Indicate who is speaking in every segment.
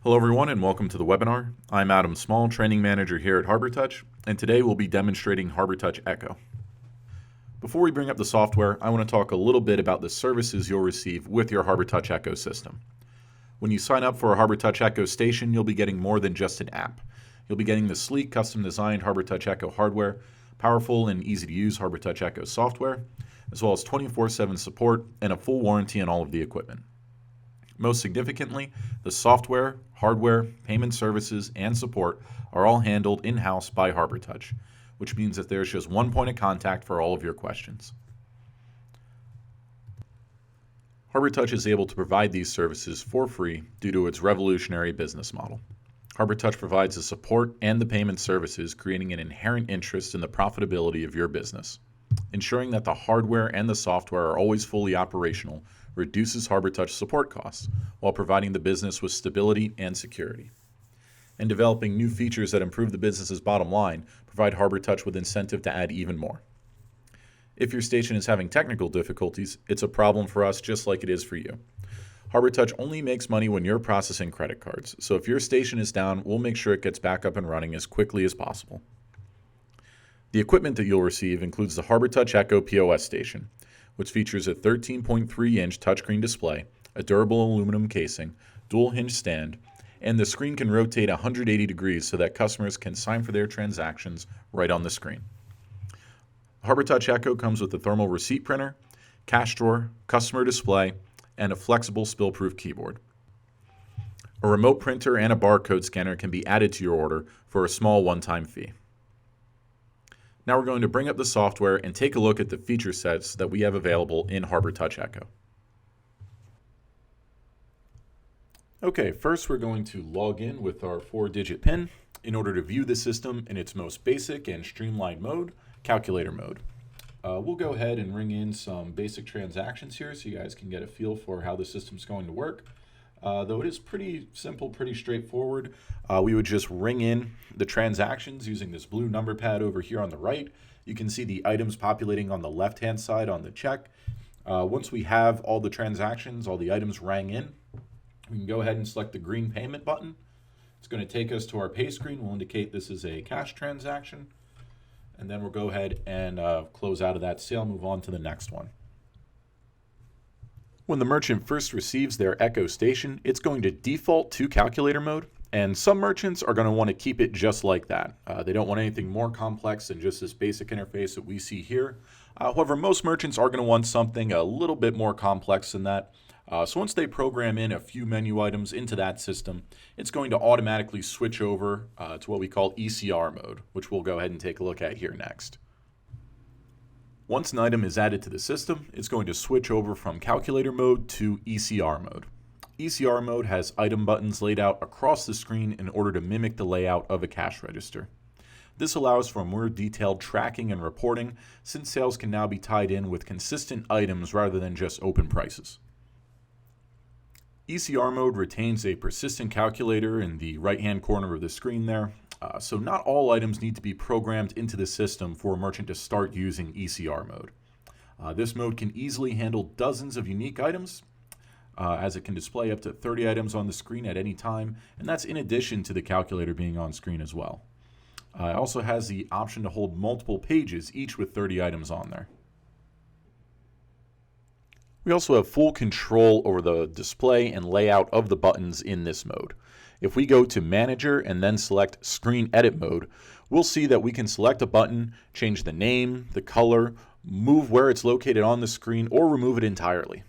Speaker 1: Hello everyone and welcome to the webinar. I'm Adam Small, Training Manager here at Harbortouch, and today we'll be demonstrating Harbortouch Echo. Before we bring up the software, I want to talk a little bit about the services you'll receive with your Harbortouch Echo system. When you sign up for a Harbortouch Echo station, you'll be getting more than just an app. You'll be getting the sleek, custom-designed Harbortouch Echo hardware, powerful and easy-to-use Harbortouch Echo software, as well as 24/7 support and a full warranty on all of the equipment. Most significantly, the software, hardware, payment services, and support are all handled in-house by Harbortouch, which means that there's just one point of contact for all of your questions. Harbortouch is able to provide these services for free due to its revolutionary business model. Harbortouch provides the support and the payment services, creating an inherent interest in the profitability of your business. Ensuring that the hardware and the software are always fully operational reduces Harbortouch support costs while providing the business with stability and security. And developing new features that improve the business's bottom line provide Harbortouch with incentive to add even more. If your station is having technical difficulties, it's a problem for us just like it is for you. Harbortouch only makes money when you're processing credit cards, so if your station is down, we'll make sure it gets back up and running as quickly as possible. The equipment that you'll receive includes the Harbortouch Echo POS station, which features a 13.3-inch touchscreen display, a durable aluminum casing, dual hinge stand, and the screen can rotate 180 degrees so that customers can sign for their transactions right on the screen. Harbortouch Echo comes with a thermal receipt printer, cash drawer, customer display, and a flexible spill-proof keyboard. A remote printer and a barcode scanner can be added to your order for a small one-time fee. Now we're going to bring up the software and take a look at the feature sets that we have available in Harbortouch Echo. Okay, first we're going to log in with our 4-digit PIN in order to view the system in its most basic and streamlined mode, calculator mode. We'll go ahead and ring in some basic transactions here so you guys can get a feel for how the system's going to work. Though it is pretty simple, pretty straightforward, we would just ring in the transactions using this blue number pad over here on the right. You can see the items populating on the left-hand side on the check. Once we have all the transactions, all the items rang in, we can go ahead and select the green payment button. It's going to take us to our pay screen. We'll indicate this is a cash transaction. And then we'll go ahead and close out of that sale, move on to the next one. When the merchant first receives their Echo station, it's going to default to calculator mode, and some merchants are going to want to keep it just like that. They don't want anything more complex than just this basic interface that we see here. However, most merchants are going to want something a little bit more complex than that. So once they program in a few menu items into that system, it's going to automatically switch over to what we call ECR mode, which we'll go ahead and take a look at here next. Once an item is added to the system, it's going to switch over from calculator mode to ECR mode. ECR mode has item buttons laid out across the screen in order to mimic the layout of a cash register. This allows for more detailed tracking and reporting, since sales can now be tied in with consistent items rather than just open prices. ECR mode retains a persistent calculator in the right-hand corner of the screen there. So not all items need to be programmed into the system for a merchant to start using ECR mode. This mode can easily handle dozens of unique items, as it can display up to 30 items on the screen at any time, and that's in addition to the calculator being on screen as well. It also has the option to hold multiple pages, each with 30 items on there. We also have full control over the display and layout of the buttons in this mode. If we go to Manager and then select Screen Edit Mode, we'll see that we can select a button, change the name, the color, move where it's located on the screen, or remove it entirely.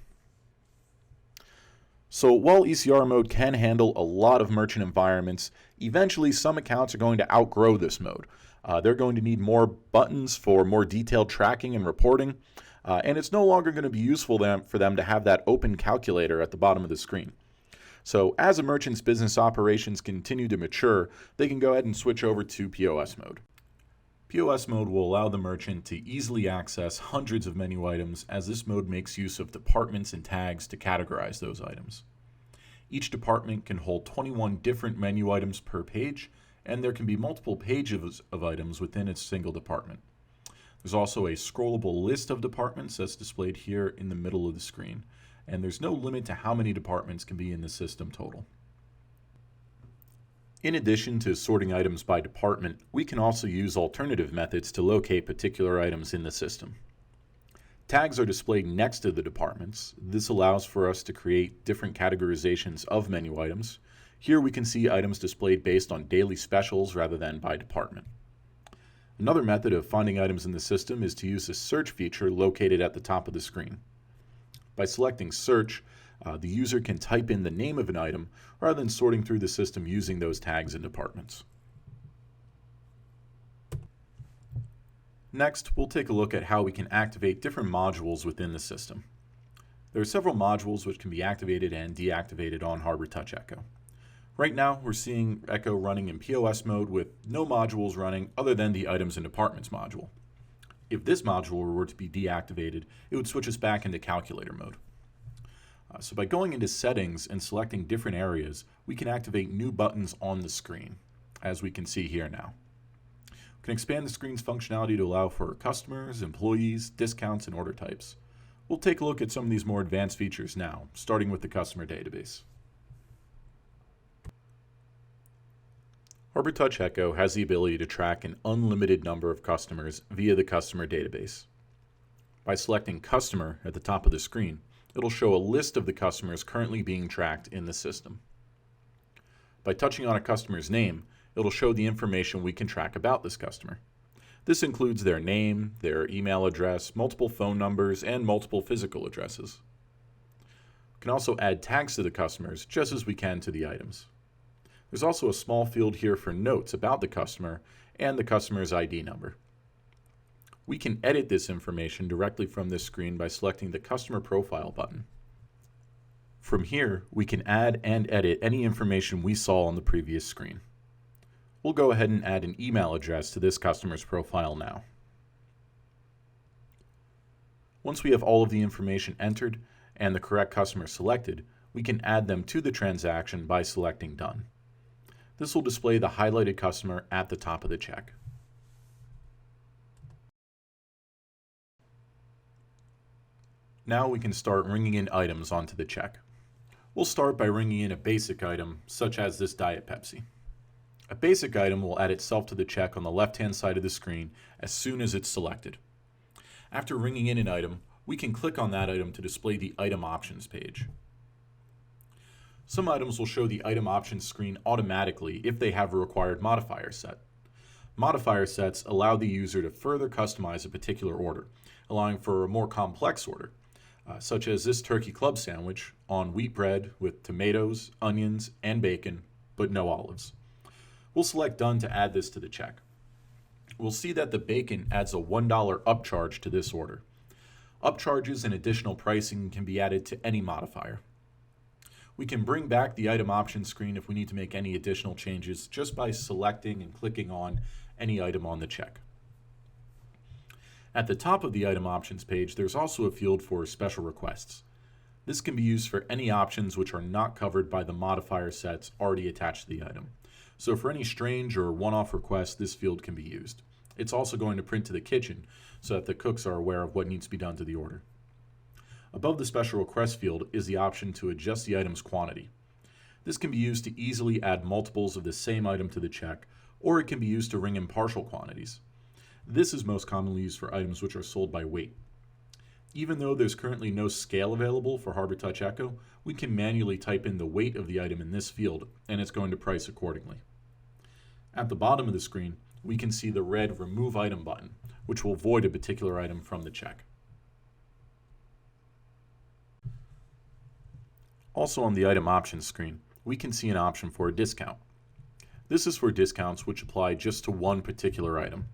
Speaker 1: So while ECR mode can handle a lot of merchant environments, eventually some accounts are going to outgrow this mode. They're going to need more buttons for more detailed tracking and reporting, and it's no longer going to be useful for them to have that open calculator at the bottom of the screen. So as a merchant's business operations continue to mature, they can go ahead and switch over to POS mode. POS mode will allow the merchant to easily access hundreds of menu items, as this mode makes use of departments and tags to categorize those items. Each department can hold 21 different menu items per page, and there can be multiple pages of items within a single department. There's also a scrollable list of departments that's displayed here in the middle of the screen, and there's no limit to how many departments can be in the system total. In addition to sorting items by department, we can also use alternative methods to locate particular items in the system. Tags are displayed next to the departments. This allows for us to create different categorizations of menu items. Here we can see items displayed based on daily specials rather than by department. Another method of finding items in the system is to use the search feature located at the top of the screen. By selecting search, the user can type in the name of an item rather than sorting through the system using those tags and departments. Next, we'll take a look at how we can activate different modules within the system. There are several modules which can be activated and deactivated on Harbortouch Echo. Right now, we're seeing Echo running in POS mode with no modules running other than the Items and Departments module. If this module were to be deactivated, it would switch us back into calculator mode. So by going into settings and selecting different areas, we can activate new buttons on the screen, as we can see here now. We can expand the screen's functionality to allow for customers, employees, discounts, and order types. We'll take a look at some of these more advanced features now, starting with the customer database. Harbortouch Echo has the ability to track an unlimited number of customers via the customer database. By selecting Customer at the top of the screen, it'll show a list of the customers currently being tracked in the system. By touching on a customer's name, it'll show the information we can track about this customer. This includes their name, their email address, multiple phone numbers, and multiple physical addresses. We can also add tags to the customers just as we can to the items. There's also a small field here for notes about the customer and the customer's ID number. We can edit this information directly from this screen by selecting the Customer Profile button. From here, we can add and edit any information we saw on the previous screen. We'll go ahead and add an email address to this customer's profile now. Once we have all of the information entered and the correct customer selected, we can add them to the transaction by selecting Done. This will display the highlighted customer at the top of the check. Now we can start ringing in items onto the check. We'll start by ringing in a basic item, such as this Diet Pepsi. A basic item will add itself to the check on the left-hand side of the screen as soon as it's selected. After ringing in an item, we can click on that item to display the Item Options page. Some items will show the Item Options screen automatically if they have a required modifier set. Modifier sets allow the user to further customize a particular order, allowing for a more complex order, such as this turkey club sandwich on wheat bread with tomatoes, onions, and bacon, but no olives. We'll select Done to add this to the check. We'll see that the bacon adds a $1 upcharge to this order. Upcharges and additional pricing can be added to any modifier. We can bring back the Item Options screen if we need to make any additional changes just by selecting and clicking on any item on the check. At the top of the Item Options page, there's also a field for Special Requests. This can be used for any options which are not covered by the modifier sets already attached to the item. So for any strange or one-off requests, this field can be used. It's also going to print to the kitchen so that the cooks are aware of what needs to be done to the order. Above the Special Request field is the option to adjust the item's quantity. This can be used to easily add multiples of the same item to the check, or it can be used to ring in partial quantities. This is most commonly used for items which are sold by weight. Even though there's currently no scale available for Harbortouch Echo, we can manually type in the weight of the item in this field, and it's going to price accordingly. At the bottom of the screen, we can see the red Remove Item button, which will void a particular item from the check. Also on the Item Options screen, we can see an option for a discount. This is for discounts which apply just to one particular item.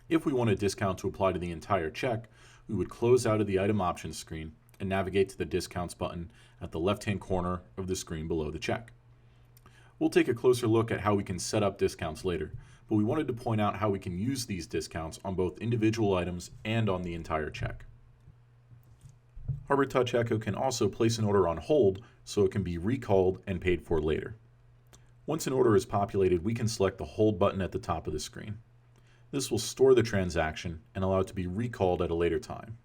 Speaker 1: If we want a discount to apply to the entire check, we would close out of the Item Options screen and navigate to the Discounts button at the left-hand corner of the screen below the check. We'll take a closer look at how we can set up discounts later, but we wanted to point out how we can use these discounts on both individual items and on the entire check. Harbortouch Echo can also place an order on hold so it can be recalled and paid for later. Once an order is populated, we can select the Hold button at the top of the screen. This will store the transaction and allow it to be recalled at a later time.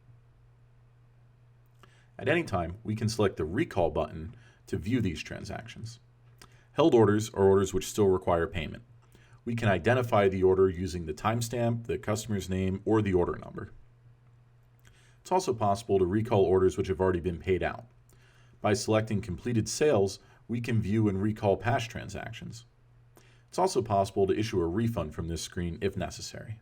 Speaker 1: At any time, we can select the Recall button to view these transactions. Held orders are orders which still require payment. We can identify the order using the timestamp, the customer's name, or the order number. It's also possible to recall orders which have already been paid out. By selecting completed sales, we can view and recall past transactions. It's also possible to issue a refund from this screen if necessary.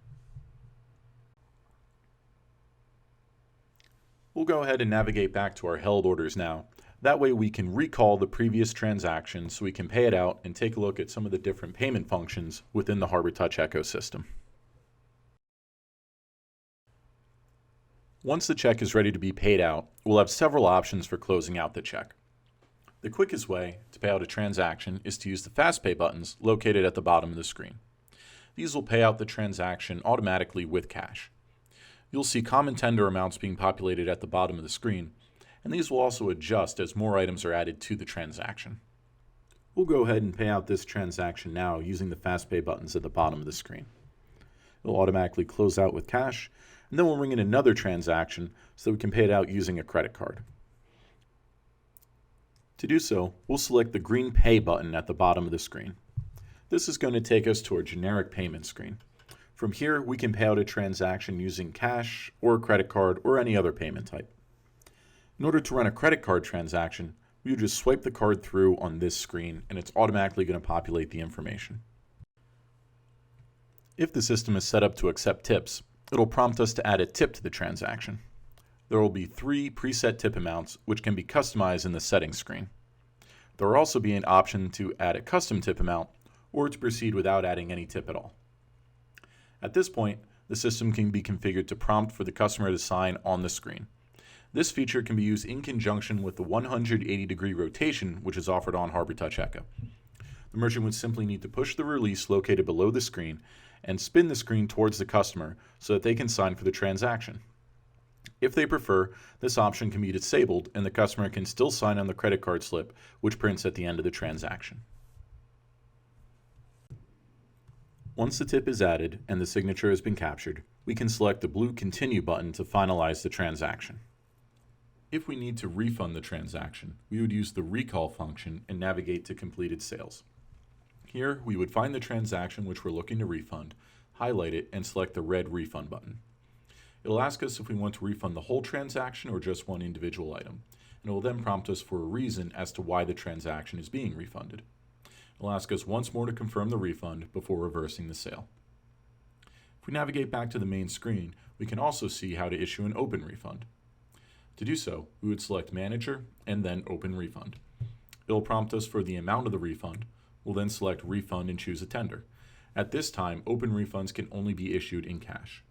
Speaker 1: We'll go ahead and navigate back to our held orders now. That way we can recall the previous transaction so we can pay it out and take a look at some of the different payment functions within the Harbortouch ecosystem. Once the check is ready to be paid out, we'll have several options for closing out the check. The quickest way to pay out a transaction is to use the Fast Pay buttons located at the bottom of the screen. These will pay out the transaction automatically with cash. You'll see common tender amounts being populated at the bottom of the screen, and these will also adjust as more items are added to the transaction. We'll go ahead and pay out this transaction now using the Fast Pay buttons at the bottom of the screen. It'll automatically close out with cash, and then we'll ring in another transaction so that we can pay it out using a credit card. To do so, we'll select the green Pay button at the bottom of the screen. This is going to take us to our generic payment screen. From here, we can pay out a transaction using cash or a credit card or any other payment type. In order to run a credit card transaction, we would just swipe the card through on this screen and it's automatically going to populate the information. If the system is set up to accept tips, it'll prompt us to add a tip to the transaction. There will be 3 preset tip amounts which can be customized in the settings screen. There will also be an option to add a custom tip amount or to proceed without adding any tip at all. At this point, the system can be configured to prompt for the customer to sign on the screen. This feature can be used in conjunction with the 180-degree rotation which is offered on Harbortouch Echo. The merchant would simply need to push the release located below the screen and spin the screen towards the customer so that they can sign for the transaction. If they prefer, this option can be disabled and the customer can still sign on the credit card slip, which prints at the end of the transaction. Once the tip is added and the signature has been captured, we can select the blue Continue button to finalize the transaction. If we need to refund the transaction, we would use the Recall function and navigate to Completed Sales. Here, we would find the transaction which we're looking to refund, highlight it, and select the red Refund button. It'll ask us if we want to refund the whole transaction or just one individual item, and it will then prompt us for a reason as to why the transaction is being refunded. It'll ask us once more to confirm the refund before reversing the sale. If we navigate back to the main screen, we can also see how to issue an open refund. To do so, we would select Manager and then Open Refund. It'll prompt us for the amount of the refund. We'll then select Refund and choose a tender. At this time, open refunds can only be issued in cash.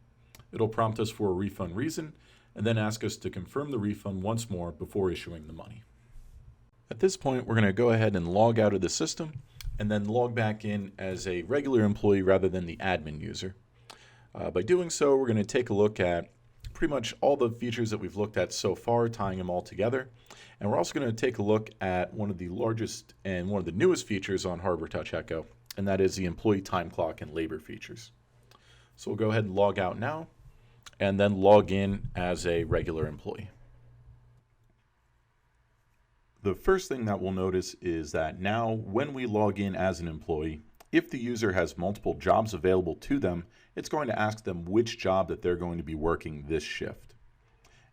Speaker 1: It'll prompt us for a refund reason and then ask us to confirm the refund once more before issuing the money. At this point, we're going to go ahead and log out of the system and then log back in as a regular employee rather than the admin user. By doing so, we're going to take a look at pretty much all the features that we've looked at so far, tying them all together. And we're also going to take a look at one of the largest and one of the newest features on Harbortouch Echo, and that is the employee time clock and labor features. So we'll go ahead and log out now and then log in as a regular employee. The first thing that we'll notice is that now when we log in as an employee, if the user has multiple jobs available to them, it's going to ask them which job that they're going to be working this shift.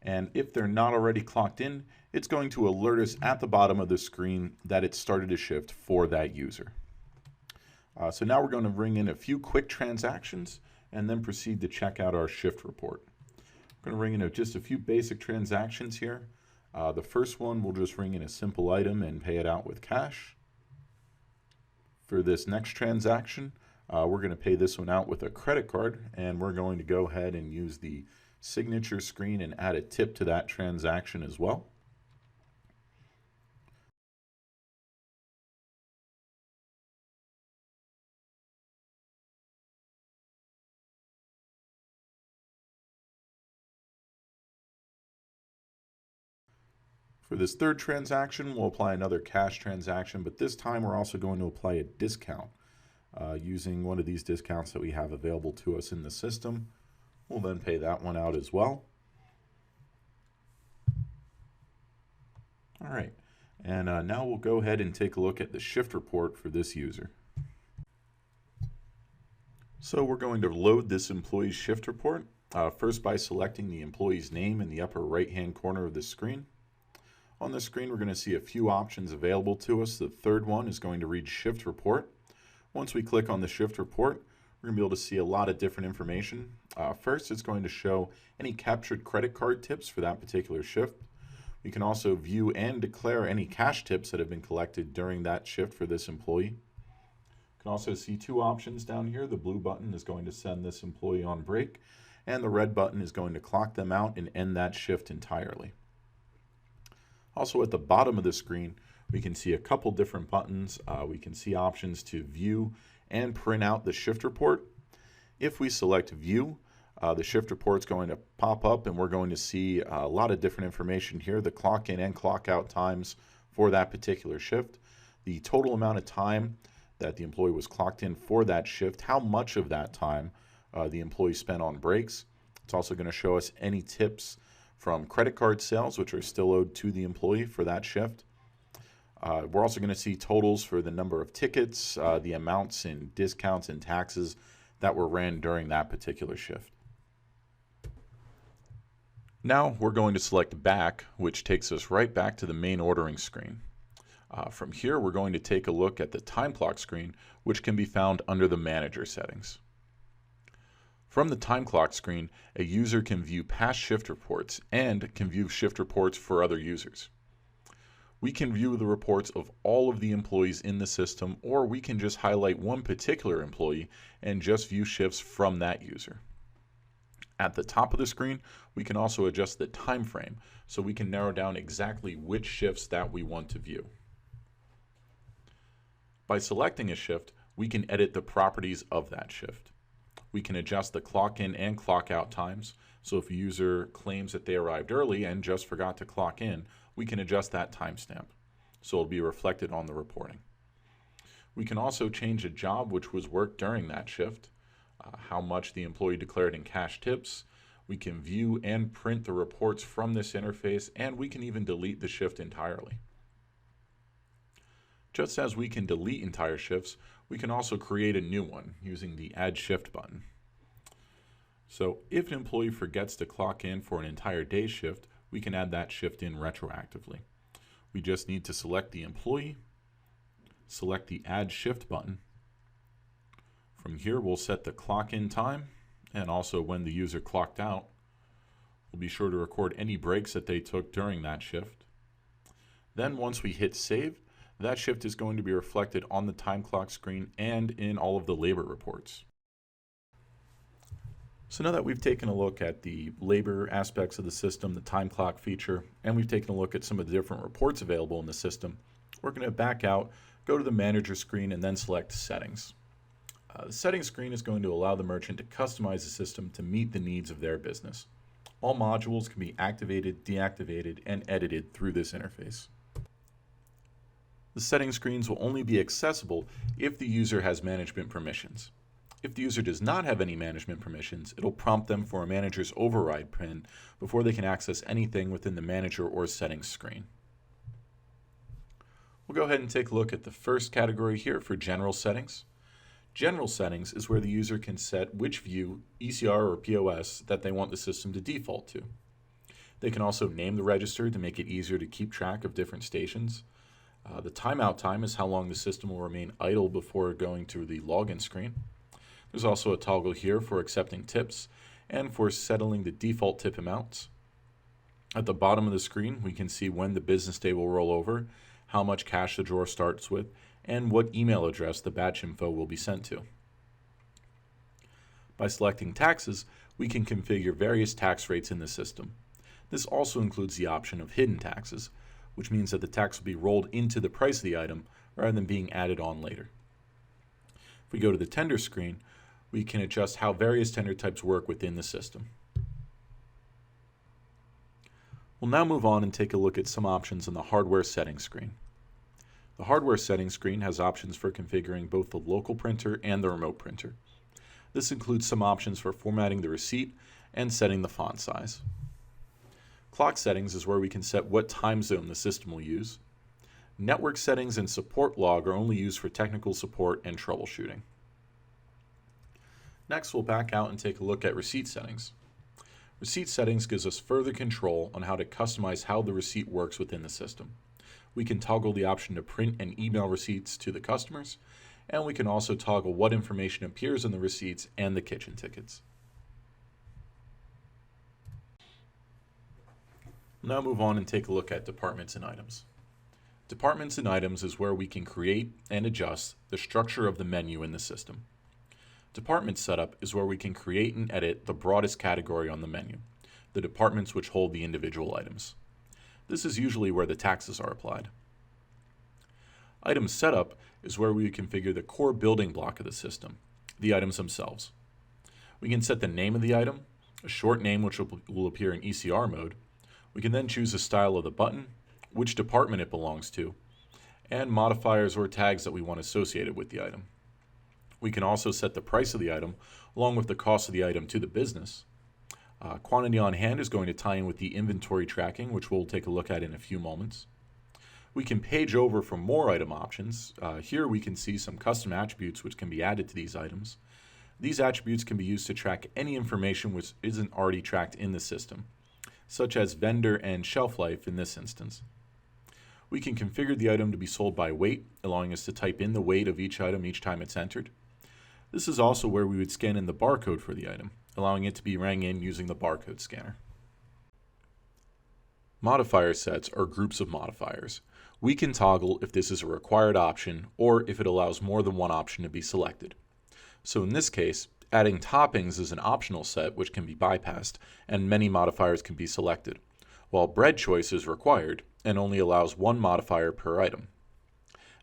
Speaker 1: And if they're not already clocked in, it's going to alert us at the bottom of the screen that it started a shift for that user. So now we're going to bring in a few quick transactions and then proceed to check out our shift report. We're going to bring in just a few basic transactions here. The first one, we'll just ring in a simple item and pay it out with cash. For this next transaction, we're going to pay this one out with a credit card, and we're going to go ahead and use the signature screen and add a tip to that transaction as well. For this third transaction, we'll apply another cash transaction, but this time we're also going to apply a discount using one of these discounts that we have available to us in the system. We'll then pay that one out as well. All right, And now we'll go ahead and take a look at the shift report for this user. So we're going to load this employee's shift report, first by selecting the employee's name in the upper right-hand corner of the screen. On the screen, we're going to see a few options available to us. The third one is going to read shift report. Once we click on the shift report, we're going to be able to see a lot of different information. First, it's going to show any captured credit card tips for that particular shift. We can also view and declare any cash tips that have been collected during that shift for this employee. You can also see two options down here. The blue button is going to send this employee on break, and the red button is going to clock them out and end that shift entirely. Also at the bottom of the screen, we can see a couple different buttons. We can see options to view and print out the shift report. If we select view, the shift report is going to pop up and we're going to see a lot of different information here, the clock in and clock out times for that particular shift, the total amount of time that the employee was clocked in for that shift, how much of that time the employee spent on breaks. It's also going to show us any tips from credit card sales, which are still owed to the employee for that shift. We're also going to see totals for the number of tickets, the amounts in discounts and taxes that were ran during that particular shift. Now we're going to select back, which takes us right back to the main ordering screen. From here, we're going to take a look at the time clock screen, which can be found under the manager settings. From the time clock screen, a user can view past shift reports and can view shift reports for other users. We can view the reports of all of the employees in the system, or we can just highlight one particular employee and just view shifts from that user. At the top of the screen, we can also adjust the time frame, so we can narrow down exactly which shifts that we want to view. By selecting a shift, we can edit the properties of that shift. We can adjust the clock in and clock out times, so if a user claims that they arrived early and just forgot to clock in, we can adjust that timestamp, so it'll be reflected on the reporting. We can also change a job which was worked during that shift, how much the employee declared in cash tips. We can view and print the reports from this interface, and we can even delete the shift entirely. Just as we can delete entire shifts, we can also create a new one using the Add Shift button. So if an employee forgets to clock in for an entire day shift, we can add that shift in retroactively. We just need to select the employee, select the Add Shift button. From here, we'll set the clock in time and also when the user clocked out. We'll be sure to record any breaks that they took during that shift. Then once we hit save, that shift is going to be reflected on the time clock screen and in all of the labor reports. So now that we've taken a look at the labor aspects of the system, the time clock feature, and we've taken a look at some of the different reports available in the system, we're going to back out, go to the manager screen, and then select settings. The settings screen is going to allow the merchant to customize the system to meet the needs of their business. All modules can be activated, deactivated, and edited through this interface. The settings screens will only be accessible if the user has management permissions. If the user does not have any management permissions, it'll prompt them for a manager's override PIN before they can access anything within the manager or settings screen. We'll go ahead and take a look at the first category here for general settings. General settings is where the user can set which view, ECR or POS, that they want the system to default to. They can also name the register to make it easier to keep track of different stations. The timeout time is how long the system will remain idle before going to the login screen. There's also a toggle here for accepting tips and for settling the default tip amounts. At the bottom of the screen, we can see when the business day will roll over, how much cash the drawer starts with, and what email address the batch info will be sent to. By selecting taxes, we can configure various tax rates in the system. This also includes the option of hidden taxes, which means that the tax will be rolled into the price of the item rather than being added on later. If we go to the tender screen, we can adjust how various tender types work within the system. We'll now move on and take a look at some options on the hardware settings screen. The hardware settings screen has options for configuring both the local printer and the remote printer. This includes some options for formatting the receipt and setting the font size. Clock settings is where we can set what time zone the system will use. Network settings and support log are only used for technical support and troubleshooting. Next, we'll back out and take a look at receipt settings. Receipt settings gives us further control on how to customize how the receipt works within the system. We can toggle the option to print and email receipts to the customers, and we can also toggle what information appears in the receipts and the kitchen tickets. We'll now move on and take a look at departments and items. Departments and items is where we can create and adjust the structure of the menu in the system. Department setup is where we can create and edit the broadest category on the menu, the departments which hold the individual items. This is usually where the taxes are applied. Item setup is where we configure the core building block of the system, the items themselves. We can set the name of the item, a short name which will appear in ECR mode. We can then choose the style of the button, which department it belongs to, and modifiers or tags that we want associated with the item. We can also set the price of the item along with the cost of the item to the business. Quantity on hand is going to tie in with the inventory tracking, which we'll take a look at in a few moments. We can page over for more item options. Here we can see some custom attributes which can be added to these items. These attributes can be used to track any information which isn't already tracked in the system, such as vendor and shelf life in this instance. We can configure the item to be sold by weight, allowing us to type in the weight of each item each time it's entered. This is also where we would scan in the barcode for the item, allowing it to be rang in using the barcode scanner. Modifier sets are groups of modifiers. We can toggle if this is a required option or if it allows more than one option to be selected. So in this case, adding toppings is an optional set which can be bypassed and many modifiers can be selected, while bread choice is required and only allows one modifier per item.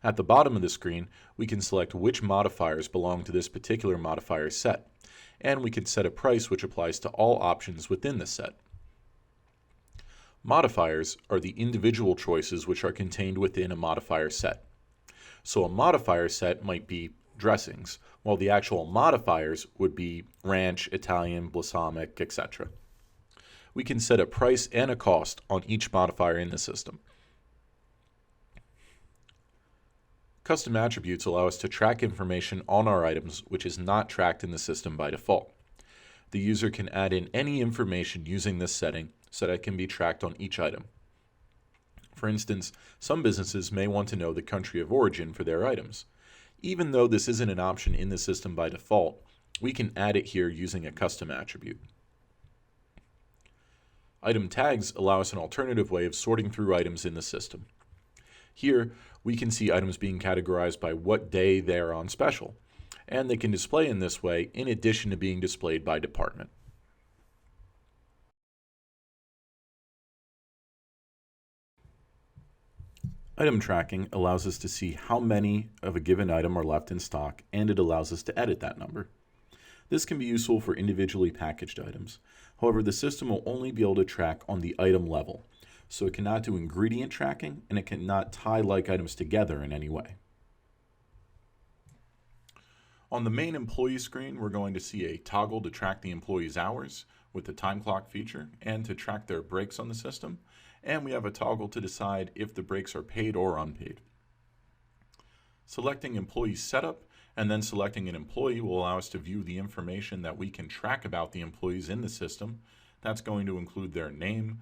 Speaker 1: At the bottom of the screen, we can select which modifiers belong to this particular modifier set, and we can set a price which applies to all options within the set. Modifiers are the individual choices which are contained within a modifier set. So a modifier set might be dressings, while the actual modifiers would be ranch, Italian, balsamic, etc. We can set a price and a cost on each modifier in the system. Custom attributes allow us to track information on our items which is not tracked in the system by default. The user can add in any information using this setting so that it can be tracked on each item. For instance, some businesses may want to know the country of origin for their items. Even though this isn't an option in the system by default, we can add it here using a custom attribute. Item tags allow us an alternative way of sorting through items in the system. Here, we can see items being categorized by what day they are on special, and they can display in this way in addition to being displayed by department. Item tracking allows us to see how many of a given item are left in stock, and it allows us to edit that number. This can be useful for individually packaged items. However, the system will only be able to track on the item level, so it cannot do ingredient tracking and it cannot tie like items together in any way. On the main employee screen, we're going to see a toggle to track the employee's hours with the time clock feature and to track their breaks on the system, and we have a toggle to decide if the breaks are paid or unpaid. Selecting employee setup and then selecting an employee will allow us to view the information that we can track about the employees in the system. That's going to include their name,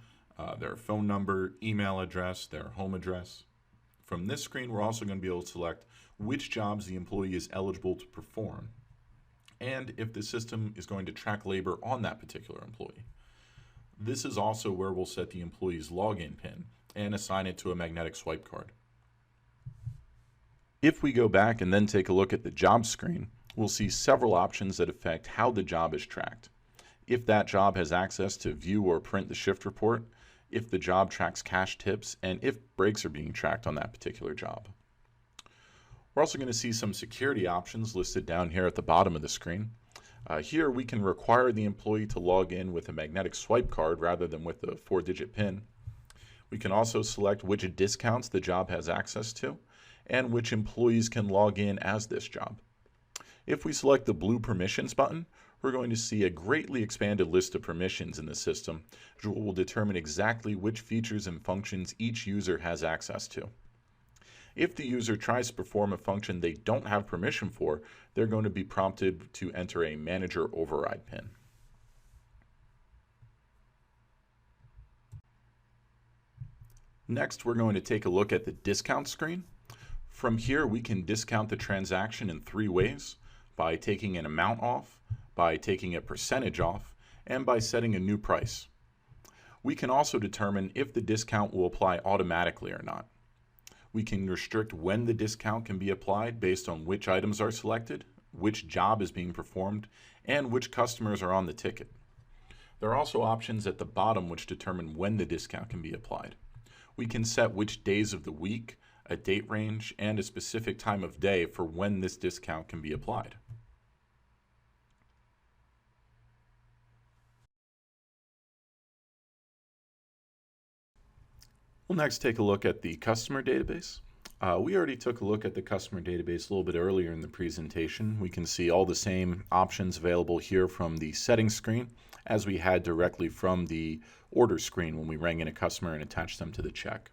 Speaker 1: their phone number, email address, their home address. From this screen, we're also going to be able to select which jobs the employee is eligible to perform, and if the system is going to track labor on that particular employee. This is also where we'll set the employee's login PIN and assign it to a magnetic swipe card. If we go back and then take a look at the job screen, we'll see several options that affect how the job is tracked. If that job has access to view or print the shift report, if the job tracks cash tips, and if breaks are being tracked on that particular job. We're also going to see some security options listed down here at the bottom of the screen. Here we can require the employee to log in with a magnetic swipe card rather than with a 4-digit PIN. We can also select which discounts the job has access to and which employees can log in as this job. If we select the blue permissions button, we're going to see a greatly expanded list of permissions in the system, which will determine exactly which features and functions each user has access to. If the user tries to perform a function they don't have permission for, they're going to be prompted to enter a manager override pin. Next, we're going to take a look at the discount screen. From here, we can discount the transaction in 3 ways: by taking an amount off, by taking a percentage off, and by setting a new price. We can also determine if the discount will apply automatically or not. We can restrict when the discount can be applied based on which items are selected, which job is being performed, and which customers are on the ticket. There are also options at the bottom which determine when the discount can be applied. We can set which days of the week, a date range, and a specific time of day for when this discount can be applied. We'll next take a look at the customer database. We already took a look at the customer database a little bit earlier in the presentation. We can see all the same options available here from the settings screen as we had directly from the order screen when we rang in a customer and attached them to the check.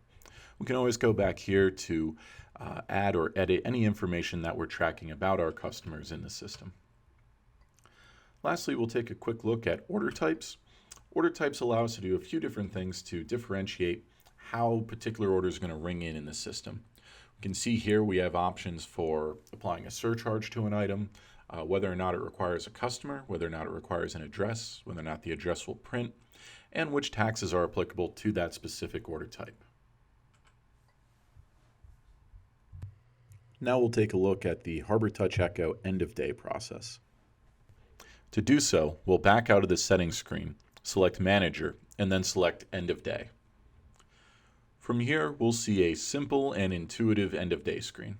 Speaker 1: We can always go back here to add or edit any information that we're tracking about our customers in the system. Lastly, we'll take a quick look at order types. Order types allow us to do a few different things to differentiate how a particular order is going to ring in the system. We can see here we have options for applying a surcharge to an item, whether or not it requires a customer, whether or not it requires an address, whether or not the address will print, and which taxes are applicable to that specific order type. Now we'll take a look at the Harbortouch Echo end of day process. To do so, we'll back out of the settings screen, select Manager, and then select End of Day. From here, we'll see a simple and intuitive end of day screen.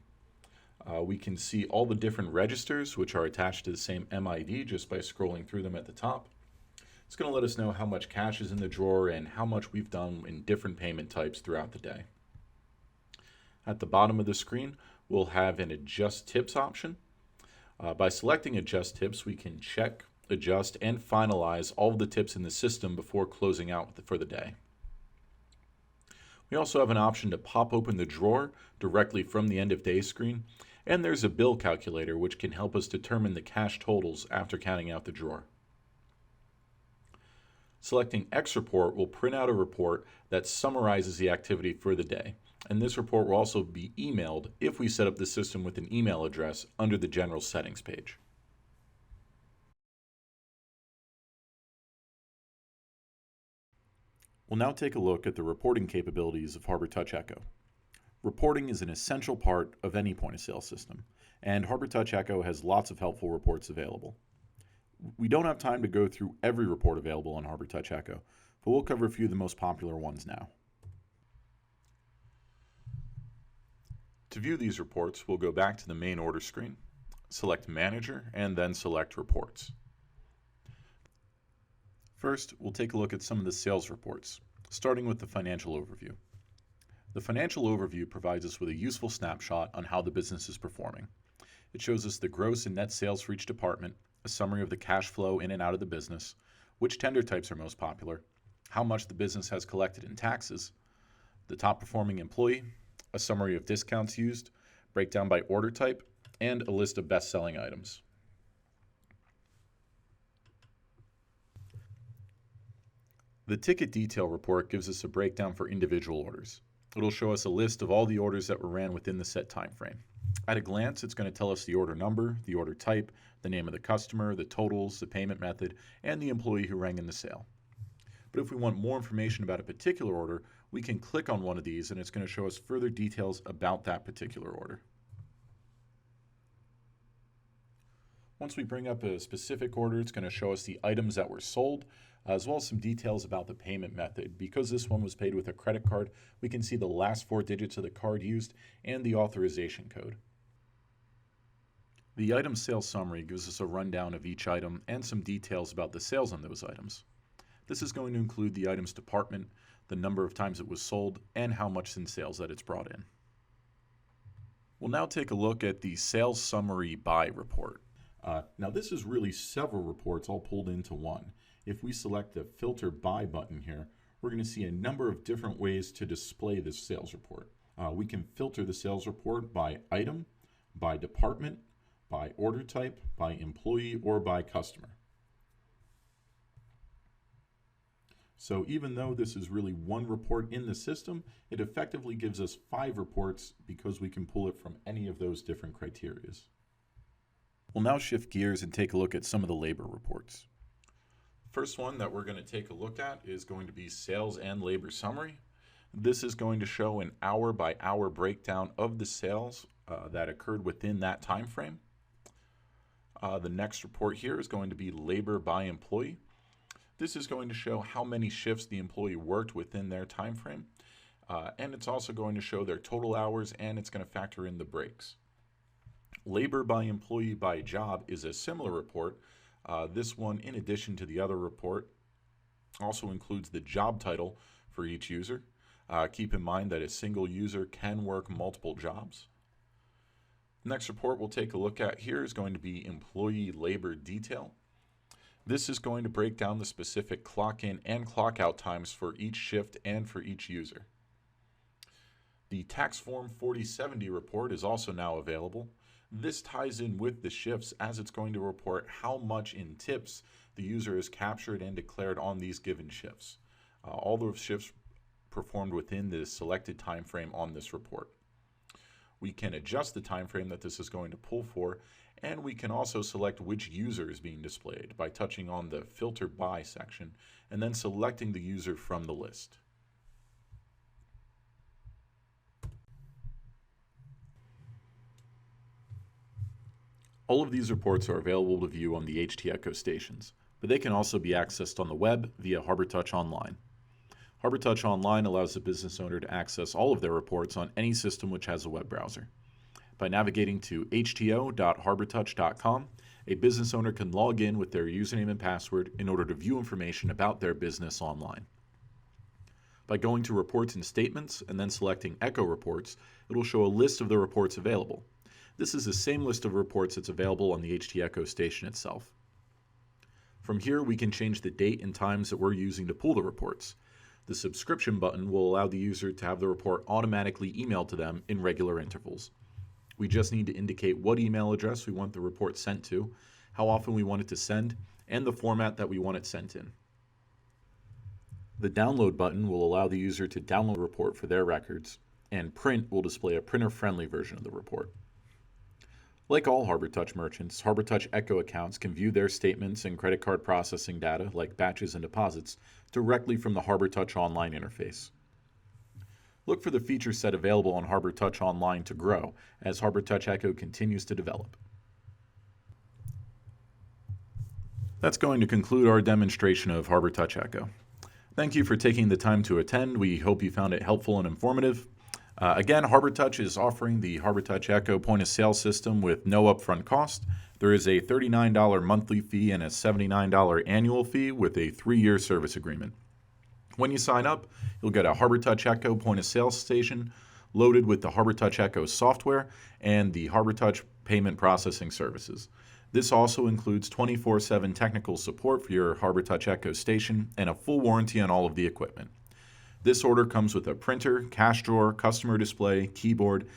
Speaker 1: We can see all the different registers which are attached to the same MID just by scrolling through them at the top. It's going to let us know how much cash is in the drawer and how much we've done in different payment types throughout the day. At the bottom of the screen, we'll have an Adjust Tips option. By selecting Adjust Tips, we can check, adjust, and finalize all of the tips in the system before closing out for the day. We also have an option to pop open the drawer directly from the end of day screen, and there's a bill calculator which can help us determine the cash totals after counting out the drawer. Selecting X Report will print out a report that summarizes the activity for the day, and this report will also be emailed if we set up the system with an email address under the General Settings page. We'll now take a look at the reporting capabilities of Harbortouch Echo. Reporting is an essential part of any point-of-sale system, and Harbortouch Echo has lots of helpful reports available. We don't have time to go through every report available on Harbortouch Echo, but we'll cover a few of the most popular ones now. To view these reports, we'll go back to the main order screen, select Manager, and then select Reports. First, we'll take a look at some of the sales reports, starting with the financial overview. The financial overview provides us with a useful snapshot on how the business is performing. It shows us the gross and net sales for each department, a summary of the cash flow in and out of the business, which tender types are most popular, how much the business has collected in taxes, the top performing employee, a summary of discounts used, breakdown by order type, and a list of best-selling items. The ticket detail report gives us a breakdown for individual orders. It'll show us a list of all the orders that were ran within the set time frame. At a glance, it's going to tell us the order number, the order type, the name of the customer, the totals, the payment method, and the employee who rang in the sale. But if we want more information about a particular order, we can click on one of these and it's going to show us further details about that particular order. Once we bring up a specific order, it's going to show us the items that were sold, as well as some details about the payment method. Because this one was paid with a credit card, we can see the last 4 digits of the card used and the authorization code. The item sales summary gives us a rundown of each item and some details about the sales on those items. This is going to include the item's department, the number of times it was sold, and how much in sales that it's brought in. We'll now take a look at the sales summary by report. Now this is really several reports all pulled into one. If we select the Filter By button here, we're going to see a number of different ways to display this sales report. We can filter the sales report by item, by department, by order type, by employee, or by customer. So even though this is really one report in the system, it effectively gives us 5 reports because we can pull it from any of those different criteria. We'll now shift gears and take a look at some of the labor reports. First one that we're going to take a look at is going to be sales and labor summary. This is going to show an hour-by-hour breakdown of the sales that occurred within that time frame. The next report here is going to be labor by employee. This is going to show how many shifts the employee worked within their time frame, and it's also going to show their total hours, and it's going to factor in the breaks. Labor by employee by job is a similar report. This one, in addition to the other report, also includes the job title for each user. Keep in mind that a single user can work multiple jobs. The next report we'll take a look at here is going to be employee labor detail. This is going to break down the specific clock in and clock out times for each shift and for each user. The Tax Form 4070 report is also now available. This ties in with the shifts as it's going to report how much in tips the user has captured and declared on these given shifts. All those shifts performed within the selected time frame on this report. We can adjust the time frame that this is going to pull for, and we can also select which user is being displayed by touching on the Filter By section and then selecting the user from the list. All of these reports are available to view on the HT Echo stations, but they can also be accessed on the web via Harbortouch Online. Harbortouch Online allows the business owner to access all of their reports on any system which has a web browser. By navigating to hto.harbortouch.com, a business owner can log in with their username and password in order to view information about their business online. By going to Reports and Statements and then selecting Echo Reports, it will show a list of the reports available. This is the same list of reports that's available on the HT Echo station itself. From here, we can change the date and times that we're using to pull the reports. The subscription button will allow the user to have the report automatically emailed to them in regular intervals. We just need to indicate what email address we want the report sent to, how often we want it to send, and the format that we want it sent in. The download button will allow the user to download the report for their records, and print will display a printer-friendly version of the report. Like all Harbortouch merchants, Harbortouch Echo accounts can view their statements and credit card processing data, like batches and deposits, directly from the Harbortouch Online interface. Look for the feature set available on Harbortouch Online to grow as Harbortouch Echo continues to develop. That's going to conclude our demonstration of Harbortouch Echo. Thank you for taking the time to attend. We hope you found it helpful and informative. Again, Harbortouch is offering the Harbortouch Echo point of sale system with no upfront cost. There is a $39 monthly fee and a $79 annual fee with a 3-year service agreement. When you sign up, you'll get a Harbortouch Echo point of sale station loaded with the Harbortouch Echo software and the Harbortouch payment processing services. This also includes 24/7 technical support for your Harbortouch Echo station and a full warranty on all of the equipment. This order comes with a printer, cash drawer, customer display, keyboard.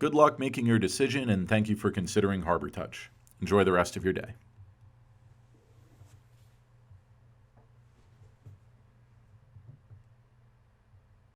Speaker 1: Good luck making your decision, and thank you for considering Harbortouch. Enjoy the rest of your day.